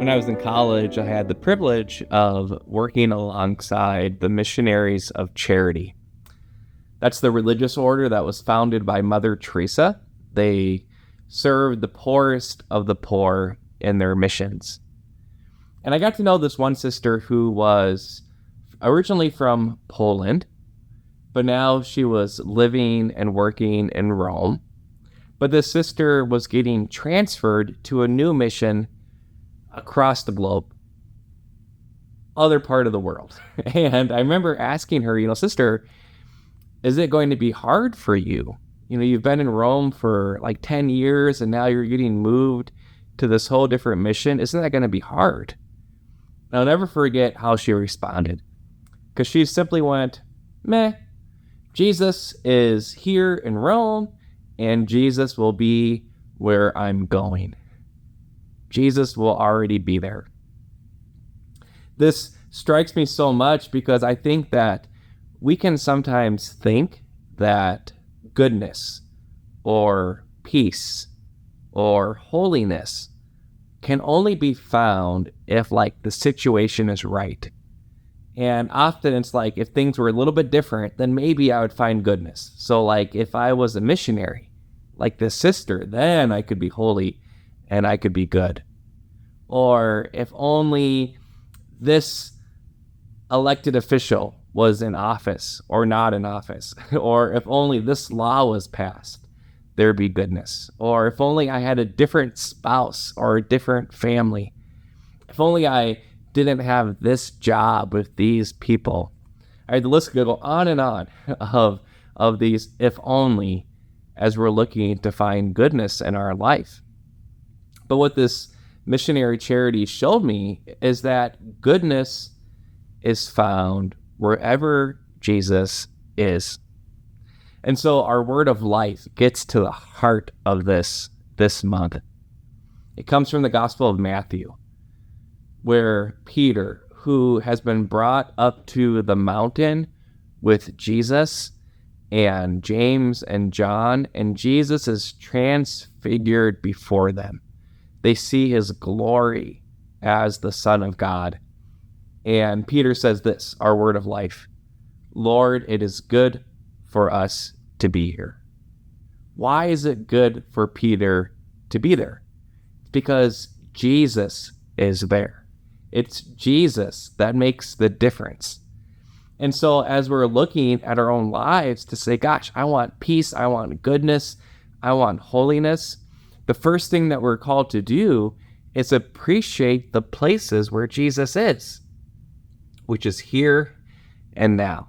When I was in college, I had the privilege of working alongside the Missionaries of Charity. That's the religious order that was founded by Mother Teresa. They served the poorest of the poor in their missions. And I got to know this one sister who was originally from Poland, but now she was living and working in Rome. But this sister was getting transferred to a new mission across the globe, other part of the world. And I remember asking her, sister, is it going to be hard for you? You've been in Rome for like 10 years and now you're getting moved to this whole different mission. Isn't that going to be hard? And I'll never forget how she responded, because she simply went, meh, Jesus is here in Rome and Jesus will be where I'm going. Jesus will already be there. This strikes me so much because I think that we can sometimes think that goodness or peace or holiness can only be found if the situation is right. And often it's if things were a little bit different, then maybe I would find goodness. So if I was a missionary, like this sister, then I could be holy and I could be good. Or if only this elected official was in office or not in office, or if only this law was passed, there'd be goodness. Or if only I had a different spouse or a different family. If only I didn't have this job with these people. The list could go on and on of these if only, as we're looking to find goodness in our life. But what this missionary charity showed me is that goodness is found wherever Jesus is. And so our word of life gets to the heart of this month. It comes from the Gospel of Matthew, where Peter, who has been brought up to the mountain with Jesus and James and John, and Jesus is transfigured before them. They see his glory as the Son of God. And Peter says this, our word of life, Lord, it is good for us to be here. Why is it good for Peter to be there? It's because Jesus is there. It's Jesus that makes the difference. And so as we're looking at our own lives to say, gosh, I want peace, I want goodness, I want holiness, the first thing that we're called to do is appreciate the places where Jesus is, which is here and now.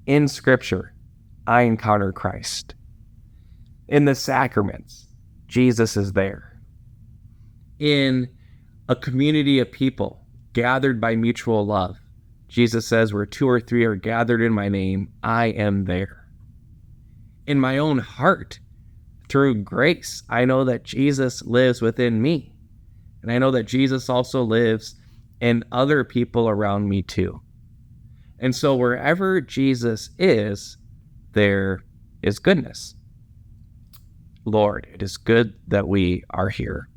In Scripture, I encounter Christ. In the sacraments, Jesus is there. In a community of people gathered by mutual love, Jesus says, where 2 or 3 are gathered in my name, I am there. In my own heart, through grace, I know that Jesus lives within me. And I know that Jesus also lives in other people around me too. And so wherever Jesus is, there is goodness. Lord, it is good that we are here.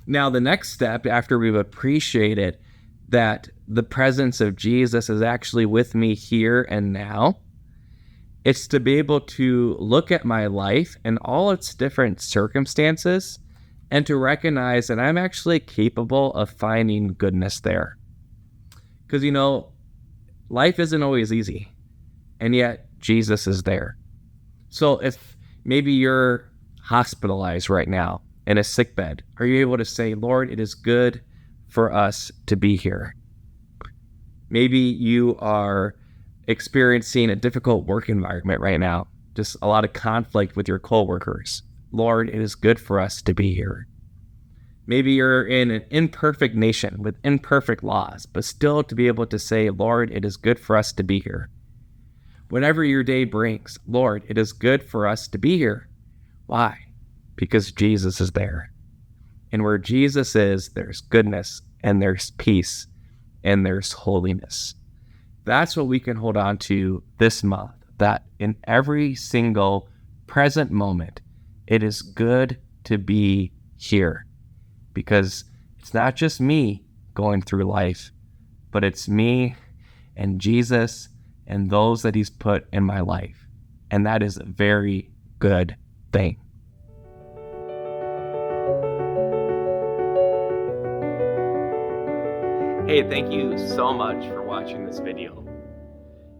Now, the next step, after we've appreciated that the presence of Jesus is actually with me here and now, it's to be able to look at my life and all its different circumstances and to recognize that I'm actually capable of finding goodness there. Because, life isn't always easy, and yet Jesus is there. So if maybe you're hospitalized right now in a sickbed, are you able to say, Lord, it is good for us to be here? Maybe you are experiencing a difficult work environment right now, just a lot of conflict with your coworkers. Lord, it is good for us to be here. Maybe you're in an imperfect nation with imperfect laws, but still to be able to say, Lord, it is good for us to be here. Whatever your day brings, Lord, it is good for us to be here. Why? Because Jesus is there. And where Jesus is, there's goodness and there's peace and there's holiness. That's what we can hold on to this month, that in every single present moment, it is good to be here, because It's not just me going through life, but it's me and Jesus and those that he's put in my life. And that is a very good thing. Hey, thank you so much for watching this video.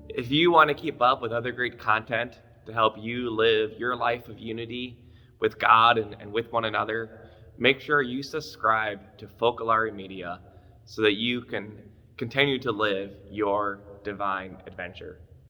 If you want to keep up with other great content to help you live your life of unity with God and with one another, make sure you subscribe to Focolare Media so that you can continue to live your divine adventure.